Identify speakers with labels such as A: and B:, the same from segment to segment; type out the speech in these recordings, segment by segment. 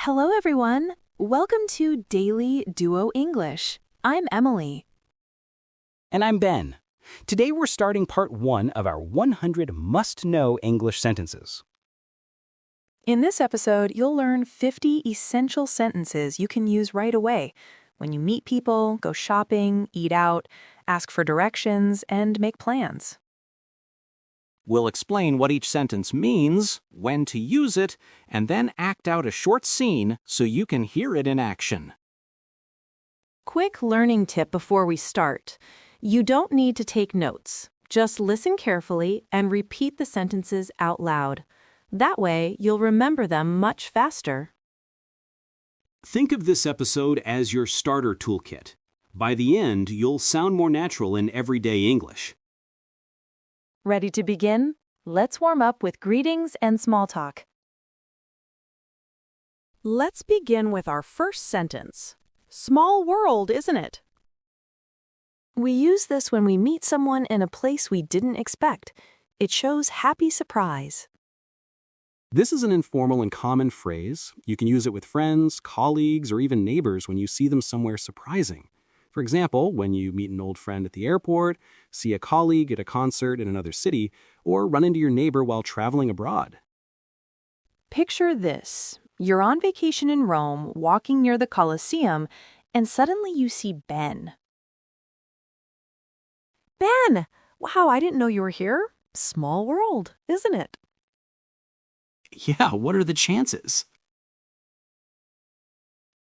A: Hello, everyone. Welcome to Daily Duo English. I'm Emily.
B: And I'm Ben. Today we're starting part 1 of our 100 must-know English sentences.
A: In this episode, you'll learn 50 essential sentences you can use right away when you meet people, go shopping, eat out, ask for directions, and make plans.
B: We'll explain what each sentence means, when to use it, and then act out a short scene so you can hear it in action.
A: Quick learning tip before we start. You don't need to take notes. Just listen carefully and repeat the sentences out loud. That way, you'll remember them much faster.
B: Think of this episode as your starter toolkit. By the end, you'll sound more natural in everyday English.
A: Ready to begin? Let's warm up with greetings and small talk. Let's begin with our first sentence. Small world, isn't it? We use this when we meet someone in a place we didn't expect. It shows happy surprise.
B: This is an informal and common phrase. You can use it with friends, colleagues, or even neighbors when you see them somewhere surprising. For example, when you meet an old friend at the airport, see a colleague at a concert in another city, or run into your neighbor while traveling abroad.
A: Picture this. You're on vacation in Rome, walking near the Colosseum, and suddenly you see Ben. Ben! Wow, I didn't know you were here. Small world, isn't it?
B: Yeah, what are the chances?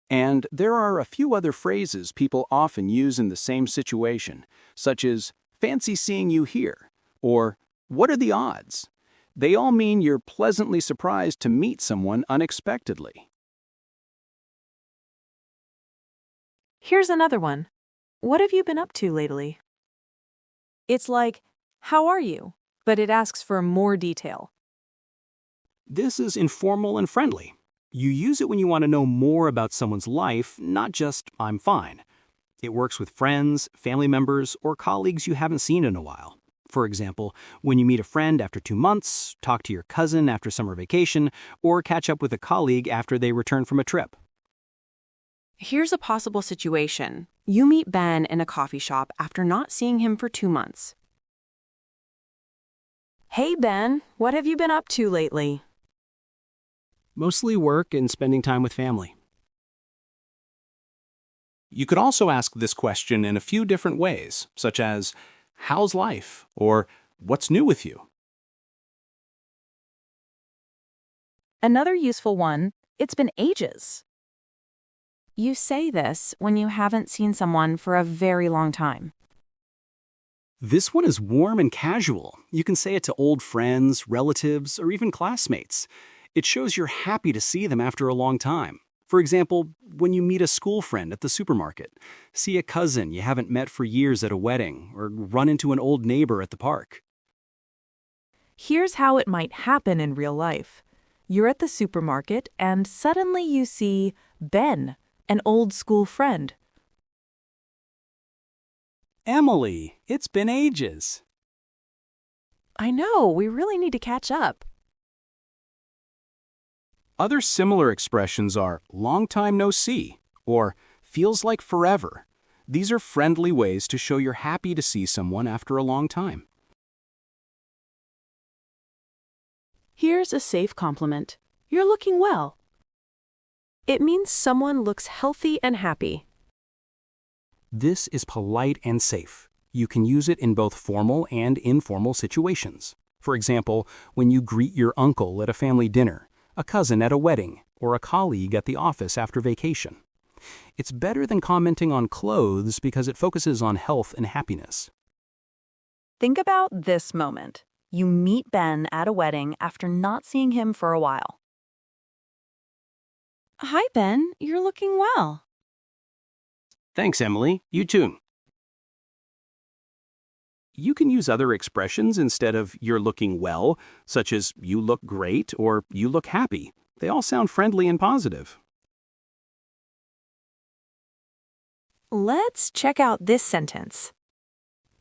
B: And there are a few other phrases people often use in the same situation, such as, fancy seeing you here, or what are the odds? They all mean you're pleasantly surprised to meet someone unexpectedly.
A: Here's another one. What have you been up to lately? It's like, how are you? But it asks for more detail.
B: This is informal and friendly. You use it when you want to know more about someone's life, not just, I'm fine. It works with friends, family members, or colleagues you haven't seen in a while. For example, when you meet a friend after 2 months, talk to your cousin after summer vacation, or catch up with a colleague after they return from a trip.
A: Here's a possible situation. You meet Ben in a coffee shop after not seeing him for 2 months. Hey, Ben, what have you been up to lately?
B: Mostly work and spending time with family. You could also ask this question in a few different ways, such as, how's life? Or, what's new with you?
A: Another useful one, it's been ages. You say this when you haven't seen someone for a very long time.
B: This one is warm and casual. You can say it to old friends, relatives, or even classmates. It shows you're happy to see them after a long time. For example, when you meet a school friend at the supermarket, see a cousin you haven't met for years at a wedding, or run into an old neighbor at the park.
A: Here's how it might happen in real life. You're at the supermarket and suddenly you see Ben, an old school friend.
B: Emily, it's been ages.
A: I know, we really need to catch up.
B: Other similar expressions are long time no see or feels like forever. These are friendly ways to show you're happy to see someone after a long time.
A: Here's a safe compliment. You're looking well. It means someone looks healthy and happy.
B: This is polite and safe. You can use it in both formal and informal situations. For example, when you greet your uncle at a family dinner, a cousin at a wedding, or a colleague at the office after vacation. It's better than commenting on clothes because it focuses on health and happiness.
A: Think about this moment. You meet Ben at a wedding after not seeing him for a while. Hi, Ben. You're looking well.
B: Thanks, Emily. You too. You can use other expressions instead of you're looking well, such as you look great or you look happy. They all sound friendly and positive.
A: Let's check out this sentence.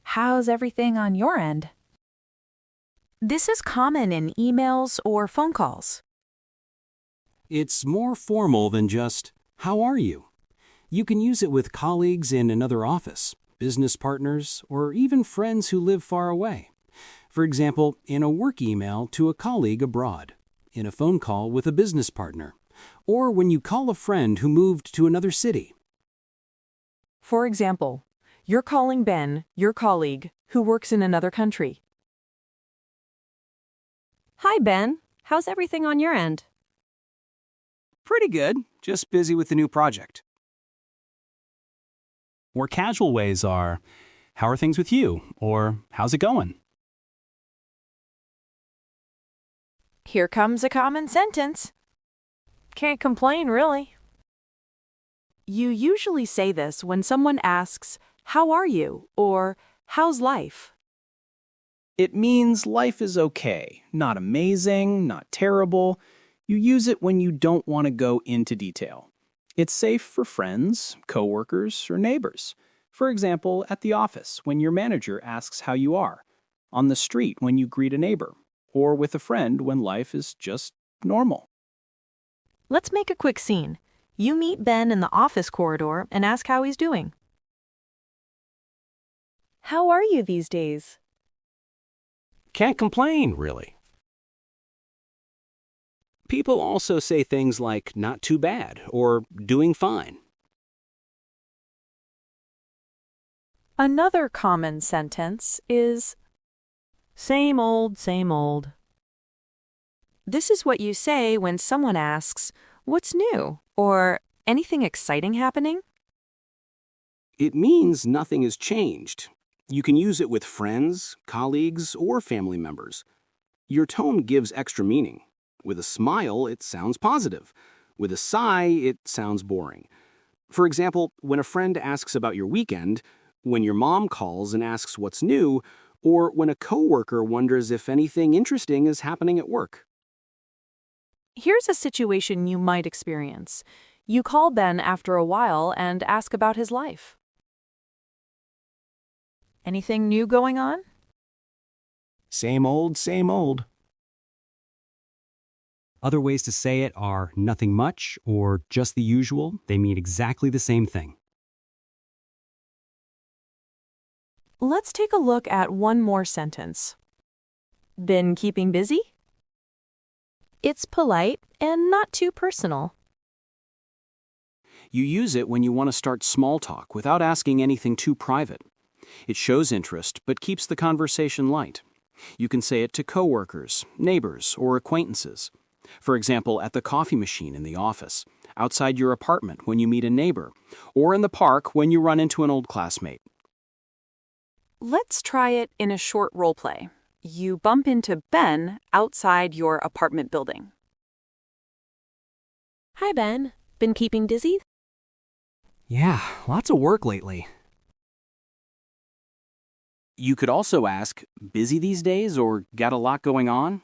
A: How's everything on your end? This is common in emails or phone calls.
B: It's more formal than just, "How are you?" You can use it with colleagues in another office, business partners, or even friends who live far away. For example, in a work email to a colleague abroad, in a phone call with a business partner, or when you call a friend who moved to another city.
A: For example, you're calling Ben, your colleague, who works in another country. Hi, Ben. How's everything on your end?
B: Pretty good, just busy with the new project. More casual ways are, "How are things with you?" or "How's it going?"
A: Here comes a common sentence. Can't complain, really. You usually say this when someone asks, "How are you?" or "How's life?"
B: It means life is okay, not amazing, not terrible. You use it when you don't want to go into detail. It's safe for friends, coworkers, or neighbors. For example, at the office when your manager asks how you are, on the street when you greet a neighbor, or with a friend when life is just normal.
A: Let's make a quick scene. You meet Ben in the office corridor and ask how he's doing. How are you these days?
B: Can't complain, really. People also say things like "not too bad" or "doing fine."
A: Another common sentence is same old, same old. This is what you say when someone asks, "What's new?" or "Anything exciting happening?"
B: It means nothing has changed. You can use it with friends, colleagues, or family members. Your tone gives extra meaning. With a smile, it sounds positive. With a sigh, it sounds boring. For example, when a friend asks about your weekend, when your mom calls and asks what's new, or when a coworker wonders if anything interesting is happening at work.
A: Here's a situation you might experience. You call Ben after a while and ask about his life. Anything new going on?
B: Same old, same old. Other ways to say it are nothing much or just the usual. They mean exactly the same thing.
A: Let's take a look at one more sentence. Been keeping busy? It's polite and not too personal.
B: You use it when you want to start small talk without asking anything too private. It shows interest but keeps the conversation light. You can say it to coworkers, neighbors, or acquaintances. For example, at the coffee machine in the office, outside your apartment when you meet a neighbor, or in the park when you run into an old classmate.
A: Let's try it in a short role play. You bump into Ben outside your apartment building. Hi, Ben. Been keeping busy?
B: Yeah, lots of work lately. You could also ask, "Busy these days?" or "Got a lot going on?"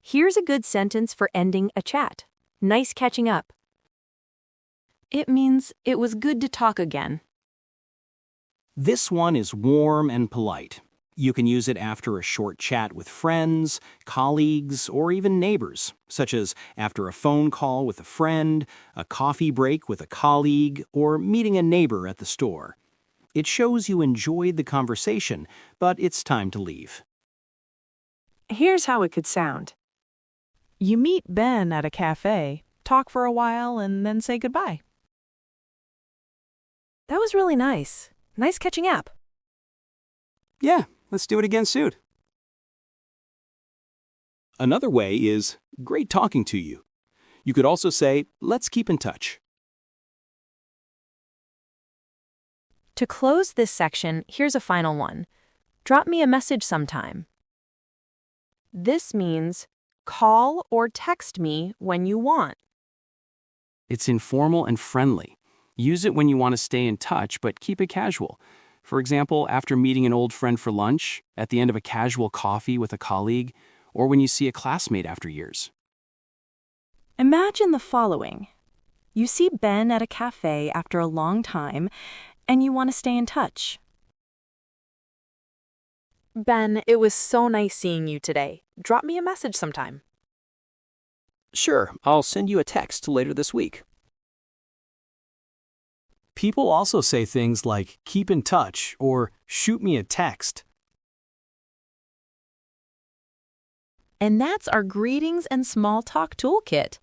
A: Here's a good sentence for ending a chat. Nice catching up. It means it was good to talk again.
B: This one is warm and polite. You can use it after a short chat with friends, colleagues, or even neighbors, such as after a phone call with a friend, a coffee break with a colleague, or meeting a neighbor at the store. It shows you enjoyed the conversation, but it's time to leave.
A: Here's how it could sound. You meet Ben at a cafe, talk for a while, and then say goodbye. That was really nice. Nice catching up.
B: Yeah, let's do it again soon. Another way is, "Great talking to you." You could also say, "Let's keep in touch."
A: To close this section, here's a final one. Drop me a message sometime. This means call or text me when you want.
B: It's informal and friendly. Use it when you want to stay in touch, but keep it casual. For example, after meeting an old friend for lunch, at the end of a casual coffee with a colleague, or when you see a classmate after years.
A: Imagine the following. You see Ben at a cafe after a long time, and you want to stay in touch. Ben, it was so nice seeing you today. Drop me a message sometime.
B: Sure, I'll send you a text later this week. People also say things like keep in touch or shoot me a text.
A: And that's our greetings and small talk toolkit.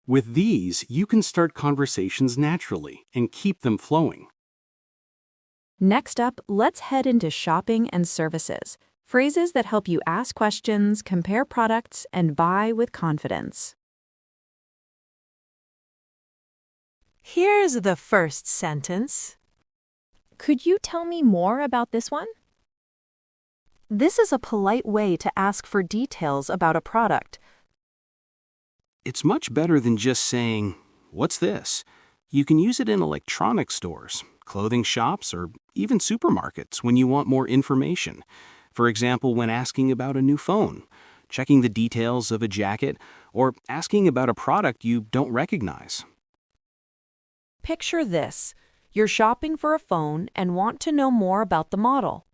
B: With these, you can start conversations naturally and keep them flowing.
A: Next up, let's head into shopping and services. Phrases that help you ask questions, compare products, and buy with confidence. Here's the first sentence. Could you tell me more about this one? This is a polite way to ask for details about a product.
B: It's much better than just saying, "What's this?" You can use it in electronics stores, clothing shops, or even supermarkets when you want more information. For example, when asking about a new phone, checking the details of a jacket, or asking about a product you don't recognize.
A: Picture this. You're shopping for a phone and want to know more about the model.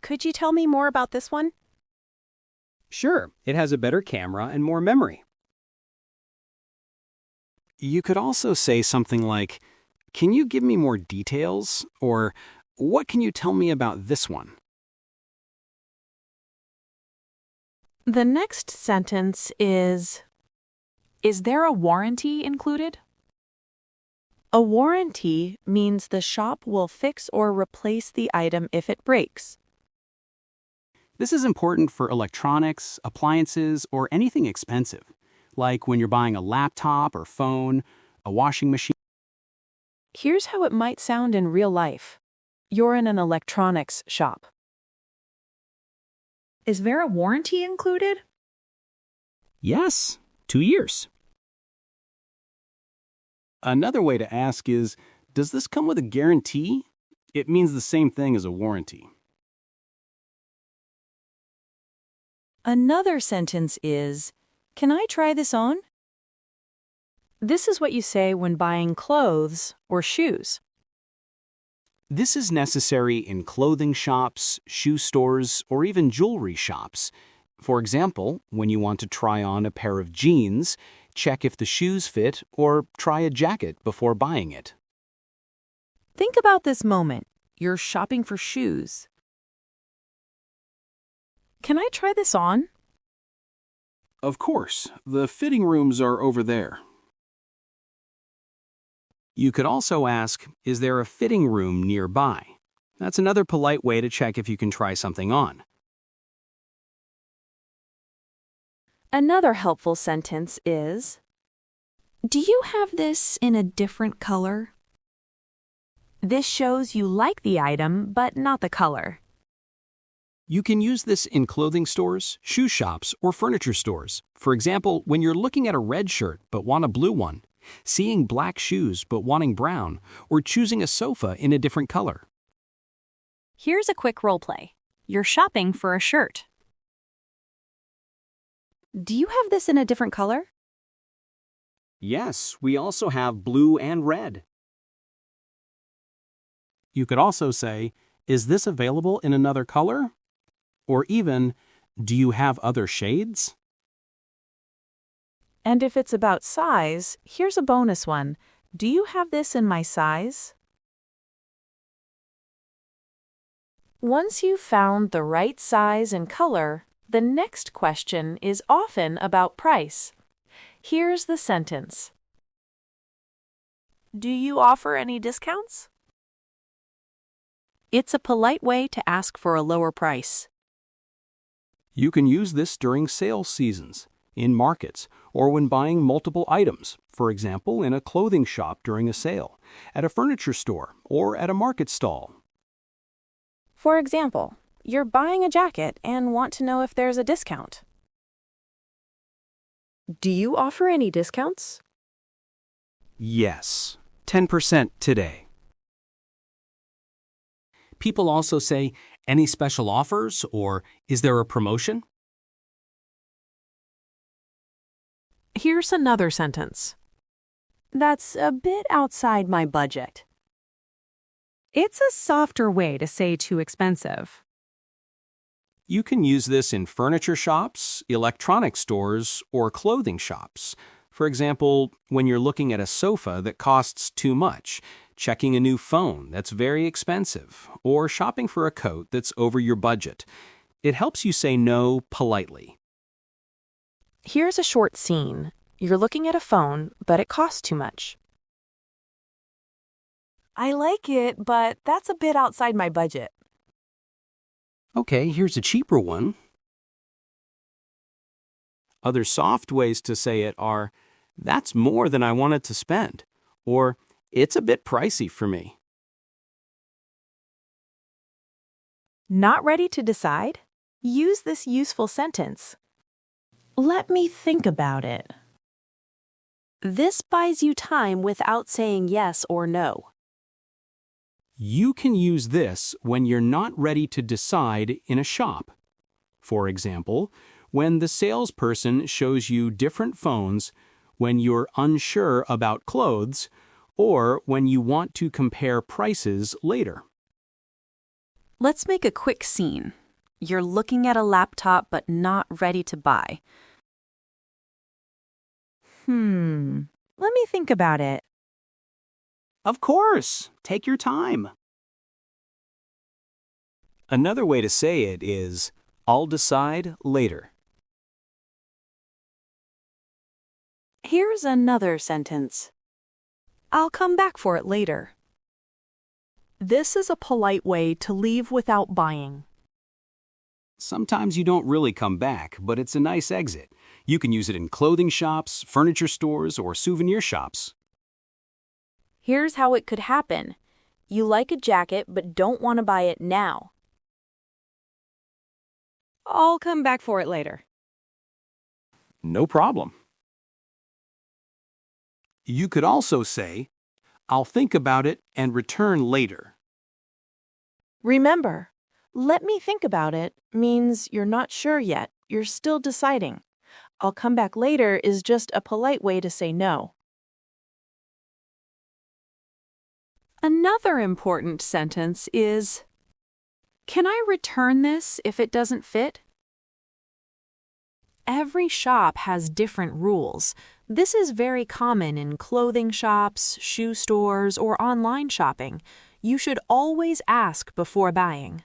A: Could you tell me more about this one?
B: Sure, it has a better camera and more memory. You could also say something like, "Can you give me more details?" Or, "What can you tell me about this one?"
A: The next sentence is there a warranty included? A warranty means the shop will fix or replace the item if it breaks.
B: This is important for electronics, appliances, or anything expensive, like when you're buying a laptop or phone, a washing machine.
A: Here's how it might sound in real life. You're in an electronics shop. Is there a warranty included?
B: Yes, 2 years. Another way to ask is, does this come with a guarantee? It means the same thing as a warranty.
A: Another sentence is, can I try this on? This is what you say when buying clothes or shoes.
B: This is necessary in clothing shops, shoe stores, or even jewelry shops. For example, when you want to try on a pair of jeans, check if the shoes fit or try a jacket before buying it.
A: Think about this moment. You're shopping for shoes. Can I try this on?
B: Of course, the fitting rooms are over there. You could also ask, is there a fitting room nearby? That's another polite way to check if you can try something on.
A: Another helpful sentence is, do you have this in a different color? This shows you like the item, but not the color.
B: You can use this in clothing stores, shoe shops, or furniture stores. For example, when you're looking at a red shirt but want a blue one, seeing black shoes but wanting brown, or choosing a sofa in a different color.
A: Here's a quick role play. You're shopping for a shirt. Do you have this in a different color?
B: Yes, we also have blue and red. You could also say, is this available in another color? Or even, do you have other shades?
A: And if it's about size, here's a bonus one. Do you have this in my size? Once you've found the right size and color, the next question is often about price. Here's the sentence. Do you offer any discounts? It's a polite way to ask for a lower price.
B: You can use this during sales seasons, in markets, or when buying multiple items, for example, in a clothing shop during a sale, at a furniture store, or at a market stall.
A: For example, you're buying a jacket and want to know if there's a discount. Do you offer any discounts?
B: Yes, 10% today. People also say, any special offers, or is there a promotion?
A: Here's another sentence. That's a bit outside my budget. It's a softer way to say too expensive.
B: You can use this in furniture shops, electronic stores, or clothing shops. For example, when you're looking at a sofa that costs too much, checking a new phone that's very expensive, or shopping for a coat that's over your budget. It helps you say no politely.
A: Here's a short scene. You're looking at a phone, but it costs too much. I like it, but that's a bit outside my budget.
B: Okay, here's a cheaper one. Other soft ways to say it are, that's more than I wanted to spend, or it's a bit pricey for me.
A: Not ready to decide? Use this useful sentence. Let me think about it. This buys you time without saying yes or no.
B: You can use this when you're not ready to decide in a shop. For example, when the salesperson shows you different phones, when you're unsure about clothes, or when you want to compare prices later.
A: Let's make a quick scene. You're looking at a laptop but not ready to buy. Let me think about it.
B: Of course, take your time. Another way to say it is, I'll decide later.
A: Here's another sentence. I'll come back for it later. This is a polite way to leave without buying.
B: Sometimes you don't really come back, but it's a nice exit. You can use it in clothing shops, furniture stores, or souvenir shops.
A: Here's how it could happen. You like a jacket but don't want to buy it now. I'll come back for it later.
B: No problem. You could also say, I'll think about it and return later.
A: Remember, let me think about it means you're not sure yet. You're still deciding. I'll come back later is just a polite way to say no. Another important sentence is, can I return this if it doesn't fit? Every shop has different rules. This is very common in clothing shops, shoe stores, or online shopping. You should always ask before buying.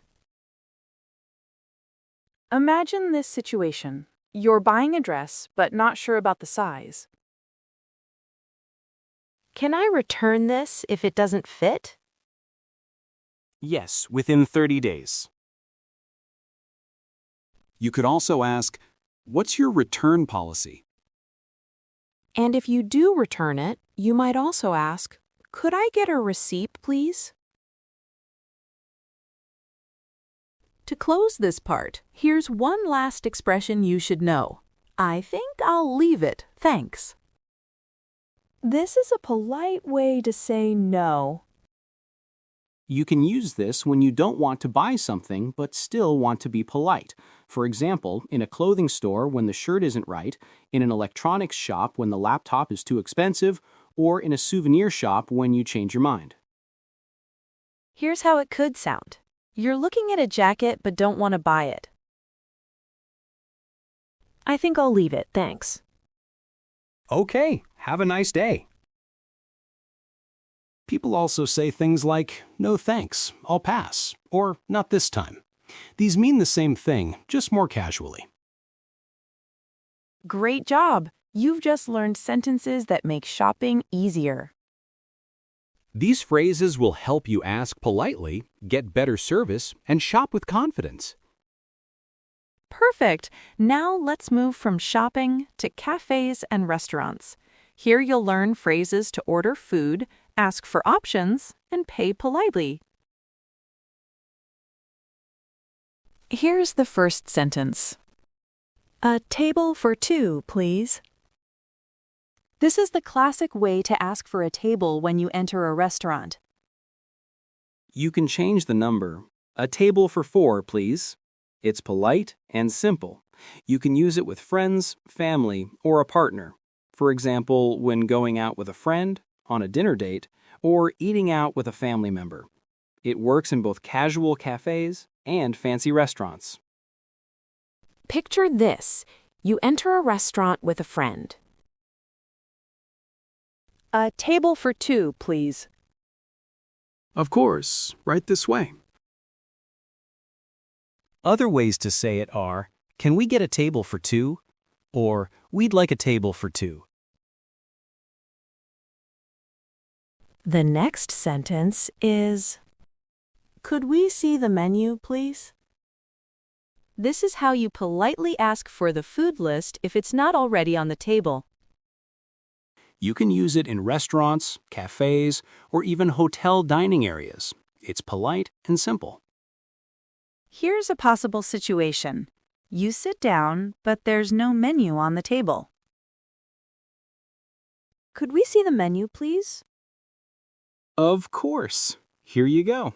A: Imagine this situation. You're buying a dress, but not sure about the size. Can I return this if it doesn't fit?
B: Yes, within 30 days. You could also ask, what's your return policy?
A: And if you do return it, you might also ask, could I get a receipt, please? To close this part, here's one last expression you should know. I think I'll leave it, thanks. This is a polite way to say no.
B: You can use this when you don't want to buy something but still want to be polite. For example, in a clothing store when the shirt isn't right, in an electronics shop when the laptop is too expensive, or in a souvenir shop when you change your mind.
A: Here's how it could sound. You're looking at a jacket but don't want to buy it. I think I'll leave it, thanks.
B: Okay, have a nice day. People also say things like, no thanks, I'll pass, or not this time. These mean the same thing, just more casually.
A: Great job! You've just learned sentences that make shopping easier.
B: These phrases will help you ask politely, get better service, and shop with confidence.
A: Perfect! Now let's move from shopping to cafés and restaurants. Here you'll learn phrases to order food, ask for options, and pay politely. Here's the first sentence. A table for two, please. This is the classic way to ask for a table when you enter a restaurant.
B: You can change the number. A table for 4, please. It's polite and simple. You can use it with friends, family, or a partner. For example, when going out with a friend, on a dinner date, or eating out with a family member. It works in both casual cafes and fancy restaurants.
A: Picture this. You enter a restaurant with a friend. A table for two, please.
B: Of course, right this way. Other ways to say it are, can we get a table for two? Or, we'd like a table for two.
A: The next sentence is, could we see the menu, please? This is how you politely ask for the food list if it's not already on the table.
B: You can use it in restaurants, cafes, or even hotel dining areas. It's polite and simple.
A: Here's a possible situation. You sit down, but there's no menu on the table. Could we see the menu, please?
B: Of course. Here you go.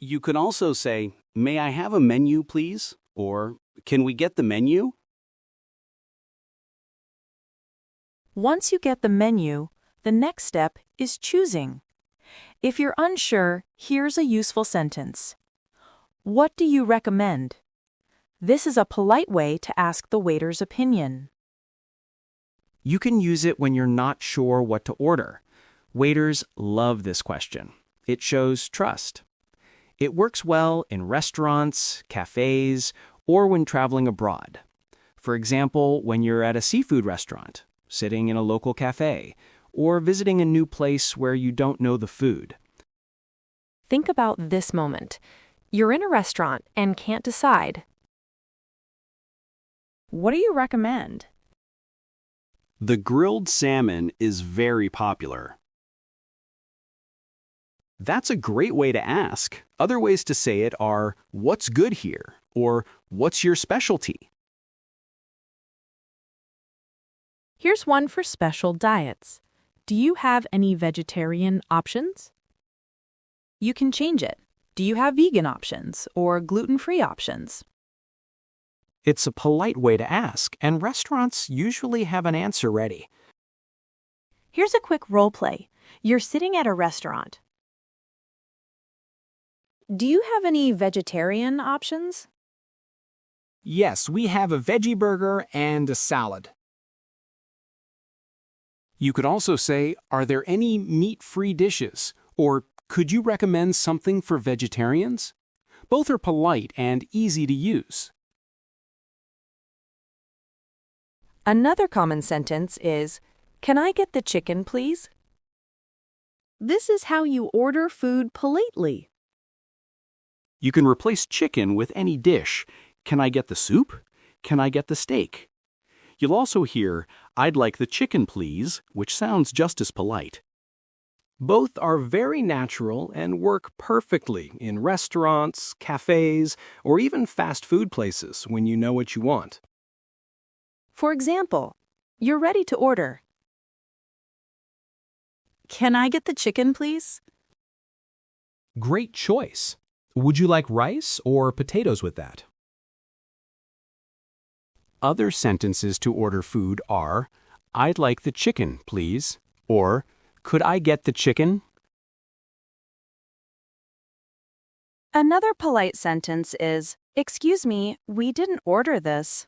B: You could also say, may I have a menu, please? Or, can we get the menu?
A: Once you get the menu, the next step is choosing. If you're unsure, here's a useful sentence. What do you recommend? This is a polite way to ask the waiter's opinion.
B: You can use it when you're not sure what to order. Waiters love this question. It shows trust. It works well in restaurants, cafes, or when traveling abroad. For example, when you're at a seafood restaurant, sitting in a local cafe, or visiting a new place where you don't know the food.
A: Think about this moment. You're in a restaurant and can't decide. What do you recommend?
B: The grilled salmon is very popular. That's a great way to ask. Other ways to say it are, what's good here? Or, what's your specialty?
A: Here's one for special diets. Do you have any vegetarian options? You can change it. Do you have vegan options or gluten-free options?
B: It's a polite way to ask, and restaurants usually have an answer ready.
A: Here's a quick role play. You're sitting at a restaurant. Do you have any vegetarian options?
B: Yes, we have a veggie burger and a salad. You could also say, are there any meat-free dishes? Or, could you recommend something for vegetarians? Both are polite and easy to use.
A: Another common sentence is, can I get the chicken, please? This is how you order food politely.
B: You can replace chicken with any dish. Can I get the soup? Can I get the steak? You'll also hear, I'd like the chicken, please, which sounds just as polite. Both are very natural and work perfectly in restaurants, cafes, or even fast food places when you know what you want.
A: For example, you're ready to order. Can I get the chicken, please?
B: Great choice. Would you like rice or potatoes with that? Other sentences to order food are, I'd like the chicken, please, or could I get the chicken?
A: Another polite sentence is, excuse me, we didn't order this.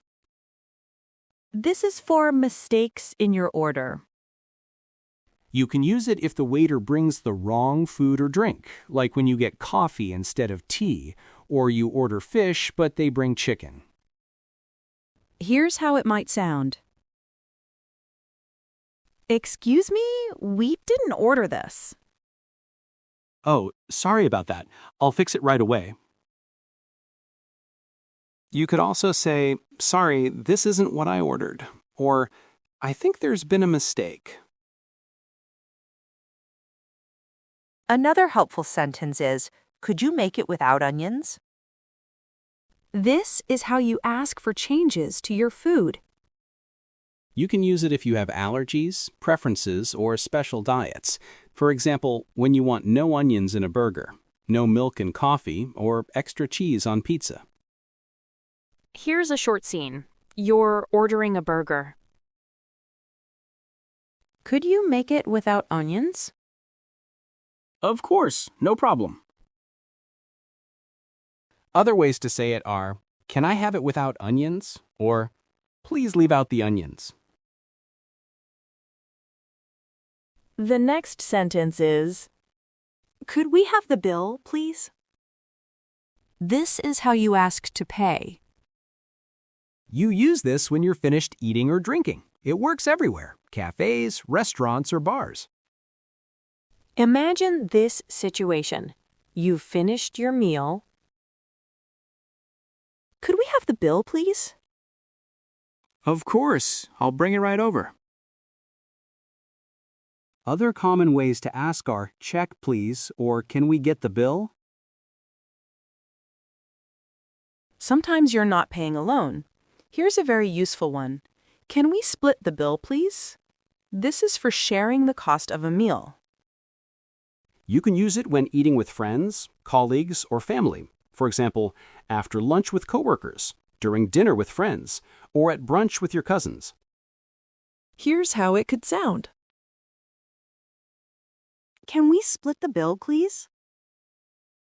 A: This is for mistakes in your order.
B: You can use it if the waiter brings the wrong food or drink, like when you get coffee instead of tea, or you order fish but they bring chicken.
A: Here's how it might sound. Excuse me, we didn't order this.
B: Oh, sorry about that. I'll fix it right away. You could also say, sorry, this isn't what I ordered, or I think there's been a mistake.
A: Another helpful sentence is, could you make it without onions? This is how you ask for changes to your food.
B: You can use it if you have allergies, preferences, or special diets. For example, when you want no onions in a burger, no milk in coffee, or extra cheese on pizza.
A: Here's a short scene. You're ordering a burger. Could you make it without onions?
B: Of course, no problem. Other ways to say it are, can I have it without onions? Or, please leave out the onions.
A: The next sentence is, could we have the bill, please? This is how you ask to pay.
B: You use this when you're finished eating or drinking. It works everywhere, cafes, restaurants, or bars.
A: Imagine this situation. You've finished your meal. Could we have the bill, please?
B: Of course, I'll bring it right over. Other common ways to ask are, check please, or can we get the bill?
A: Sometimes you're not paying alone. Here's a very useful one. Can we split the bill, please? This is for sharing the cost of a meal.
B: You can use it when eating with friends, colleagues, or family. For example, after lunch with coworkers, during dinner with friends, or at brunch with your cousins.
A: Here's how it could sound. Can we split the bill, please?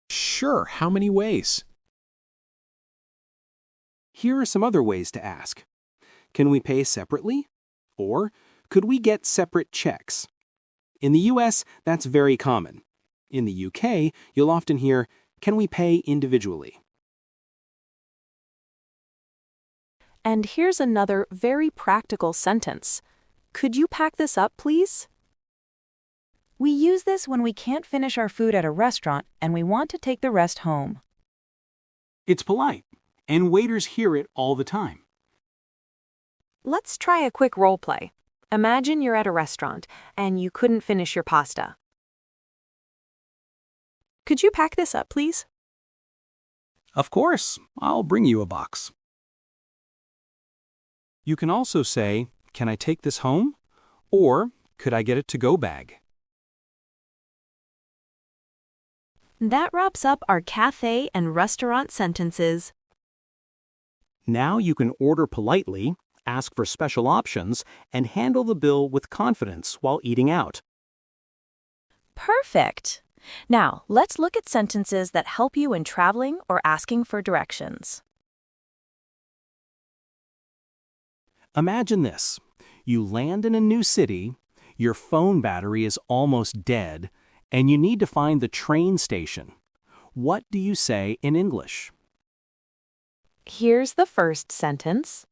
B: Sure, how many ways? Here are some other ways to ask. Can we pay separately? Or, could we get separate checks? In the US, that's very common. In the UK, you'll often hear, can we pay individually?
A: And here's another very practical sentence. Could you pack this up, please? We use this when we can't finish our food at a restaurant and we want to take the rest home.
B: It's polite, and waiters hear it all the time.
A: Let's try a quick role play. Imagine you're at a restaurant and you couldn't finish your pasta. Could you pack this up, please?
B: Of course, I'll bring you a box. You can also say, can I take this home? Or, could I get a to-go bag?
A: That wraps up our cafe and restaurant sentences.
B: Now you can order politely, ask for special options, and handle the bill with confidence while eating out.
A: Perfect! Now, let's look at sentences that help you in traveling or asking for directions.
B: Imagine this. You land in a new city, your phone battery is almost dead, and you need to find the train station. What do you say in English?
A: Here's the first sentence.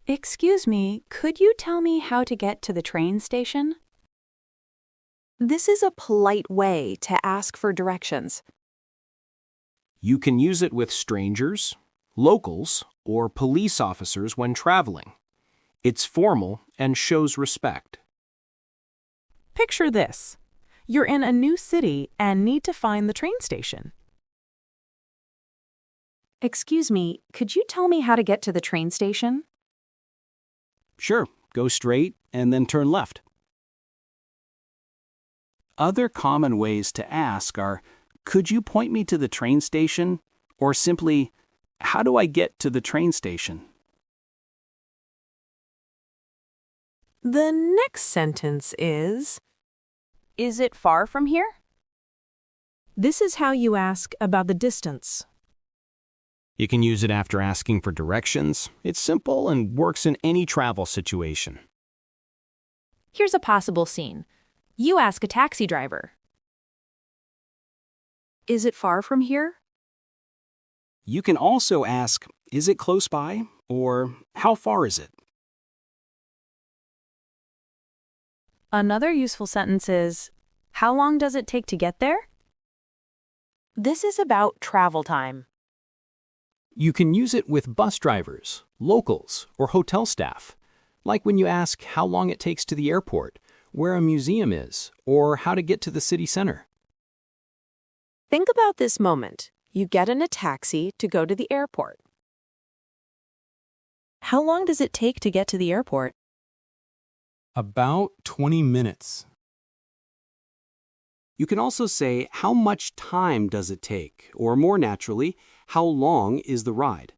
A: Excuse me, could you tell me how to get to the train station? This is a polite way to ask for directions.
B: You can use it with strangers, locals, or police officers when traveling. It's formal and shows respect.
A: Picture this. You're in a new city and need to find the train station. Excuse me, could you tell me how to get to the train station?
B: Sure, go straight and then turn left. Other common ways to ask are, could you point me to the train station? Or simply, how do I get to the train station?
A: The next sentence is it far from here? This is how you ask about the distance.
B: You can use it after asking for directions. It's simple and works in any travel situation.
A: Here's a possible scene. You ask a taxi driver. Is it far from here?
B: You can also ask, is it close by? Or how far is it?
A: Another useful sentence is, how long does it take to get there? This is about travel time.
B: You can use it with bus drivers, locals, or hotel staff, like when you ask how long it takes to the airport, where a museum is, or how to get to the city center.
A: Think about this moment. You get in a taxi to go to the airport. How long does it take to get to the airport?
B: About 20 minutes. You can also say, how much time does it take? Or more naturally, how long is the ride?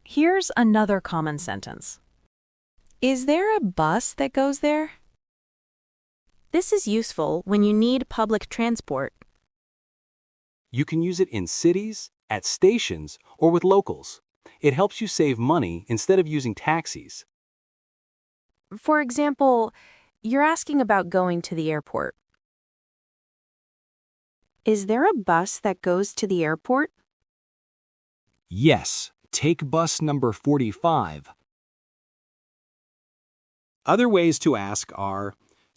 A: Here's another common sentence. Is there a bus that goes there? This is useful when you need public transport.
B: You can use it in cities, at stations, or with locals. It helps you save money instead of using taxis.
A: For example, you're asking about going to the airport. Is there a bus that goes to the airport?
B: Yes, take bus number 45. Other ways to ask are,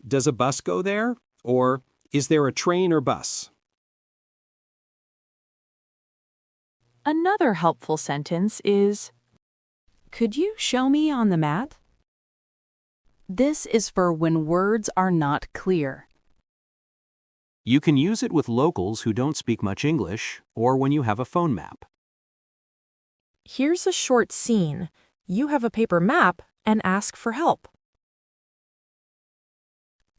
B: does a bus go there? Or, is there a train or bus?
A: Another helpful sentence is, could you show me on the map? This is for when words are not clear.
B: You can use it with locals who don't speak much English, or when you have a phone map.
A: Here's a short scene. You have a paper map and ask for help.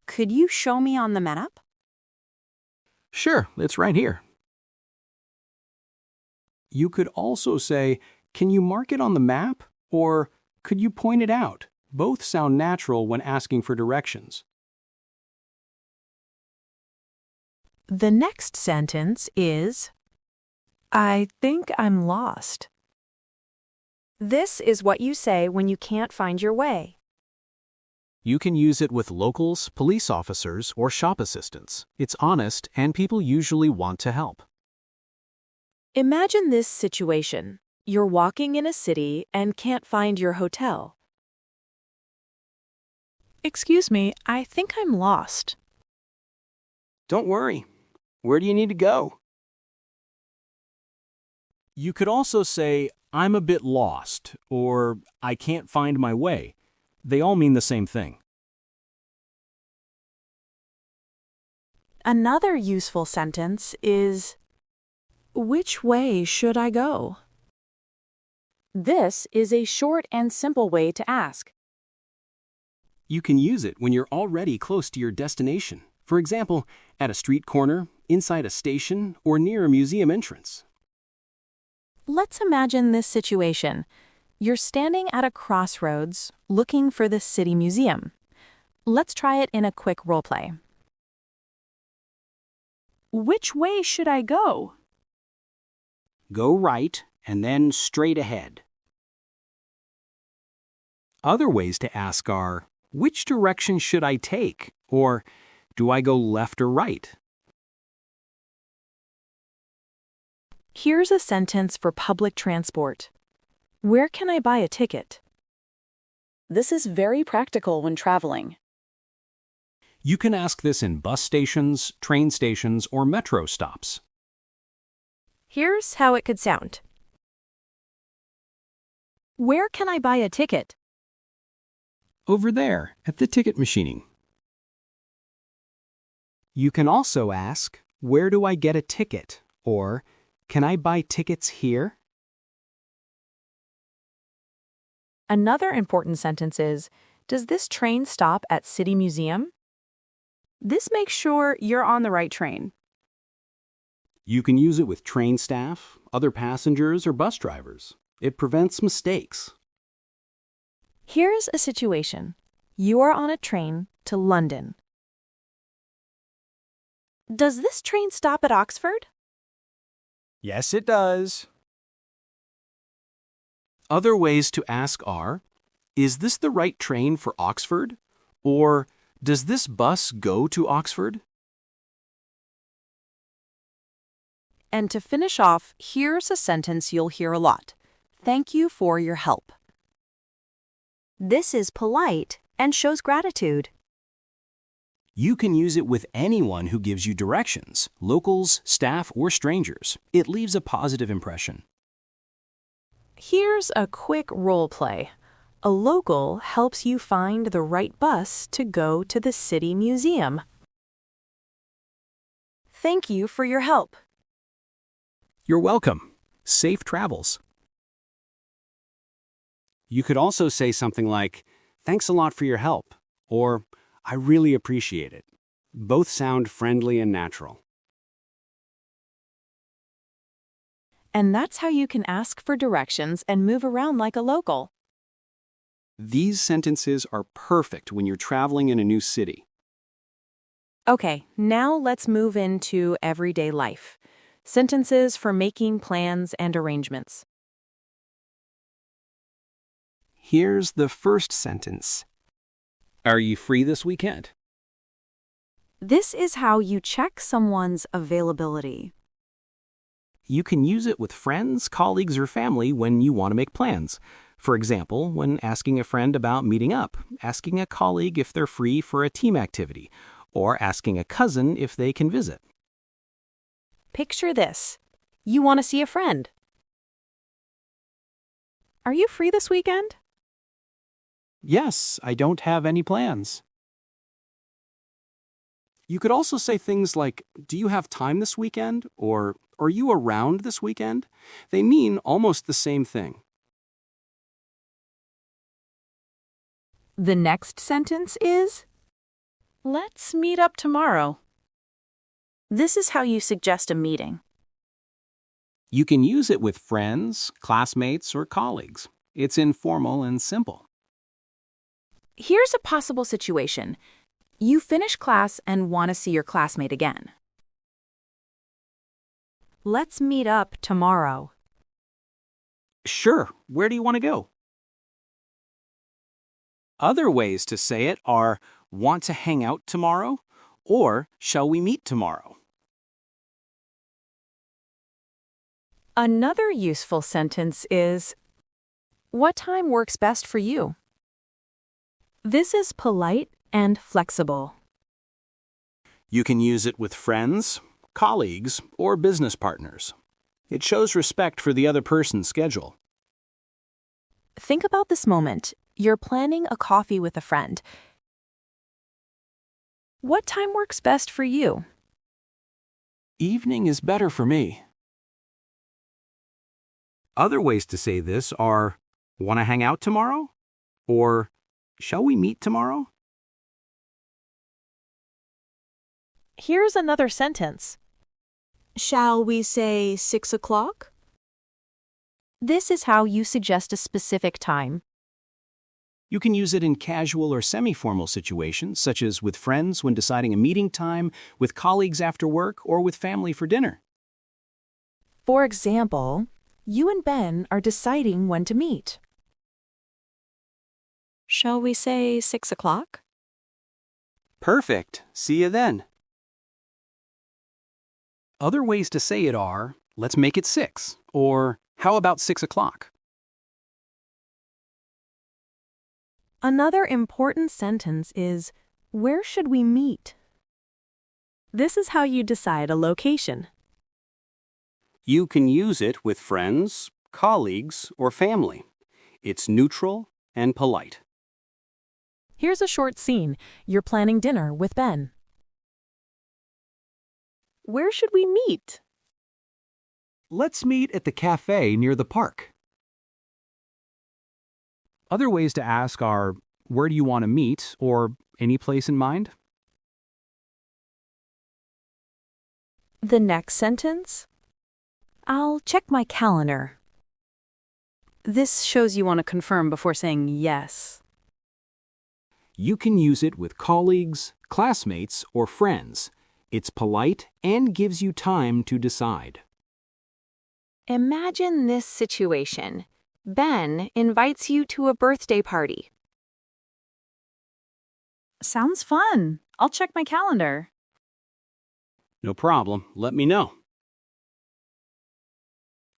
A: Could you show me on the map?
B: Sure, it's right here. You could also say, can you mark it on the map? Or, could you point it out? Both sound natural when asking for directions.
A: The next sentence is, I think I'm lost. This is what you say when you can't find your way.
B: You can use it with locals, police officers, or shop assistants. It's honest, and people usually want to help.
A: Imagine this situation. You're walking in a city and can't find your hotel. Excuse me, I think I'm lost.
B: Don't worry. Where do you need to go? You could also say, I'm a bit lost, or I can't find my way. They all mean the same thing.
A: Another useful sentence is, which way should I go? This is a short and simple way to ask.
B: You can use it when you're already close to your destination. For example, at a street corner, inside a station, or near a museum entrance.
A: Let's imagine this situation. You're standing at a crossroads looking for the city museum. Let's try it in a quick role play. Which way should I go?
B: Go right and then straight ahead. Other ways to ask are, which direction should I take? Or, do I go left or right?
A: Here's a sentence for public transport. Where can I buy a ticket? This is very practical when traveling.
B: You can ask this in bus stations, train stations, or metro stops.
A: Here's how it could sound. Where can I buy a ticket?
B: Over there, at the ticket machining. You can also ask, where do I get a ticket? Or, can I buy tickets here?
A: Another important sentence is, does this train stop at City Museum? This makes sure you're on the right train.
B: You can use it with train staff, other passengers, or bus drivers. It prevents mistakes.
A: Here's a situation. You are on a train to London. Does this train stop at Oxford?
B: Yes, it does. Other ways to ask are, is this the right train for Oxford? Or, does this bus go to Oxford?
A: And to finish off, here's a sentence you'll hear a lot. Thank you for your help. This is polite and shows gratitude.
B: You can use it with anyone who gives you directions, locals, staff, or strangers. It leaves a positive impression.
A: Here's a quick role play. A local helps you find the right bus to go to the City Museum. Thank you for your help.
B: You're welcome. Safe travels. You could also say something like, thanks a lot for your help, or I really appreciate it. Both sound friendly and natural.
A: And that's how you can ask for directions and move around like a local.
B: These sentences are perfect when you're traveling in a new city.
A: Okay, now let's move into everyday life. Sentences for making plans and arrangements.
B: Here's the first sentence. Are you free this weekend?
A: This is how you check someone's availability.
B: You can use it with friends, colleagues, or family when you want to make plans. For example, when asking a friend about meeting up, asking a colleague if they're free for a team activity, or asking a cousin if they can visit.
A: Picture this. You want to see a friend. Are you free this weekend?
B: Yes, I don't have any plans. You could also say things like, do you have time this weekend? Or, are you around this weekend? They mean almost the same thing.
A: The next sentence is, let's meet up tomorrow. This is how you suggest a meeting.
B: You can use it with friends, classmates, or colleagues. It's informal and simple.
A: Here's a possible situation. You finish class and want to see your classmate again. Let's meet up tomorrow.
B: Sure, where do you want to go? Other ways to say it are, want to hang out tomorrow? Or, shall we meet tomorrow?
A: Another useful sentence is, what time works best for you? This is polite and flexible.
B: You can use it with friends, colleagues, or business partners. It shows respect for the other person's schedule.
A: Think about this moment. You're planning a coffee with a friend. What time works best for you?
B: Evening is better for me. Other ways to say this are, want to hang out tomorrow? Or, shall we meet tomorrow?
A: Here's another sentence. Shall we say 6 o'clock? This is how you suggest a specific time.
B: You can use it in casual or semi-formal situations, such as with friends when deciding a meeting time, with colleagues after work, or with family for dinner.
A: For example, you and Ben are deciding when to meet. Shall we say 6 o'clock?
B: Perfect. See you then. Other ways to say it are, let's make it 6, or how about 6 o'clock?
A: Another important sentence is, where should we meet? This is how you decide a location.
B: You can use it with friends, colleagues, or family. It's neutral and polite.
A: Here's a short scene. You're planning dinner with Ben. Where should we meet?
B: Let's meet at the cafe near the park. Other ways to ask are, where do you want to meet, or any place in mind?
A: The next sentence? I'll check my calendar. This shows you want to confirm before saying yes.
B: You can use it with colleagues, classmates, or friends. It's polite and gives you time to decide.
A: Imagine this situation. Ben invites you to a birthday party. Sounds fun. I'll check my calendar.
B: No problem. Let me know.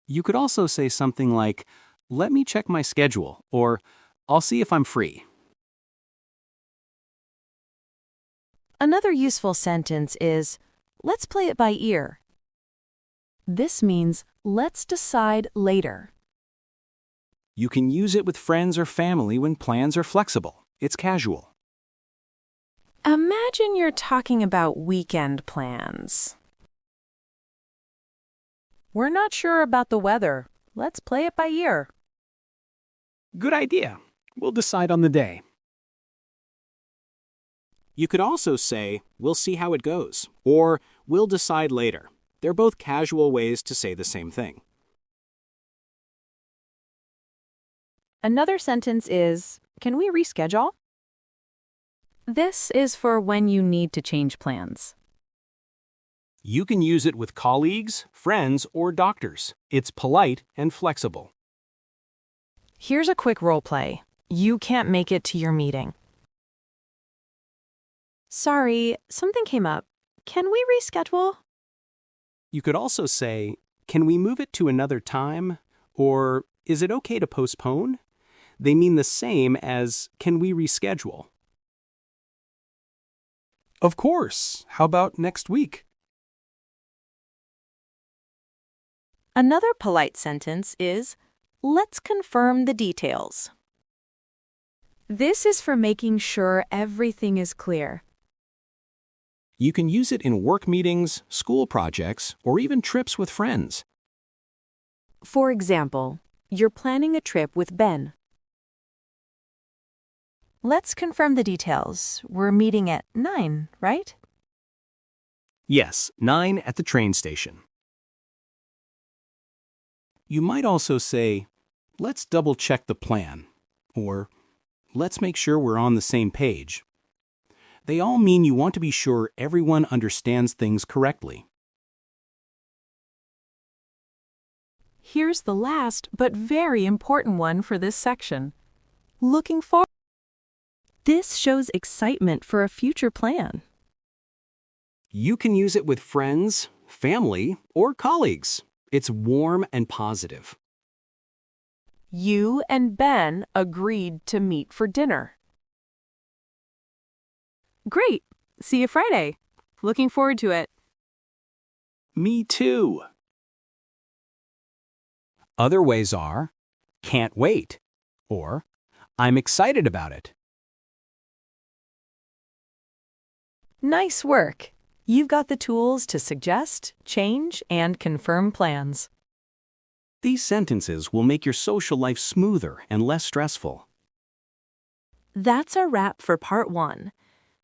B: You could also say something like, let me check my schedule, or I'll see if I'm free.
A: Another useful sentence is, let's play it by ear. This means, let's decide later.
B: You can use it with friends or family when plans are flexible. It's casual.
A: Imagine you're talking about weekend plans. We're not sure about the weather. Let's play it by ear.
B: Good idea. We'll decide on the day. You could also say, we'll see how it goes, or we'll decide later. They're both casual ways to say the same thing.
A: Another sentence is, can we reschedule? This is for when you need to change plans.
B: You can use it with colleagues, friends, or doctors. It's polite and flexible.
A: Here's a quick role play. You can't make it to your meeting. Sorry, something came up. Can we reschedule?
B: You could also say, "Can we move it to another time?" Or, "Is it okay to postpone?" They mean the same as, "Can we reschedule?" Of course. How about next week?
A: Another polite sentence is, let's confirm the details. This is for making sure everything is clear.
B: You can use it in work meetings, school projects, or even trips with friends.
A: For example, you're planning a trip with Ben. Let's confirm the details. We're meeting at 9, right?
B: Yes, 9 at the train station. You might also say, "Let's double-check the plan," or "Let's make sure we're on the same page." They all mean you want to be sure everyone understands things correctly.
A: Here's the last but very important one for this section. Looking forward. This shows excitement for a future plan.
B: You can use it with friends, family, or colleagues. It's warm and positive.
A: You and Ben agreed to meet for dinner. Great! See you Friday. Looking forward to it.
B: Me too. Other ways are, "Can't wait," or "I'm excited about it."
A: Nice work! You've got the tools to suggest, change, and confirm plans.
B: These sentences will make your social life smoother and less stressful.
A: That's a wrap for part 1.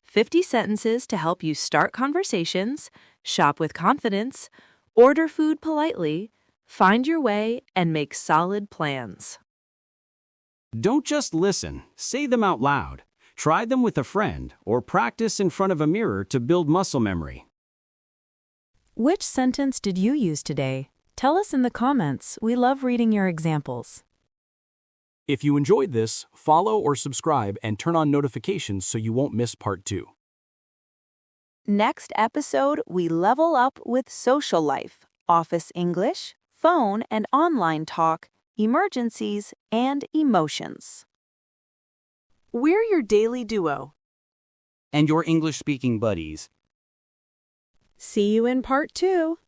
A: 50 sentences to help you start conversations, shop with confidence, order food politely, find your way, and make solid plans.
B: Don't just listen, say them out loud. Try them with a friend or practice in front of a mirror to build muscle memory.
A: Which sentence did you use today? Tell us in the comments. We love reading your examples.
B: If you enjoyed this, follow or subscribe and turn on notifications so you won't miss part 2.
A: Next episode, we level up with social life, office English, phone and online talk, emergencies, and emotions. We're your daily duo.
B: And your English-speaking buddies.
A: See you in part 2.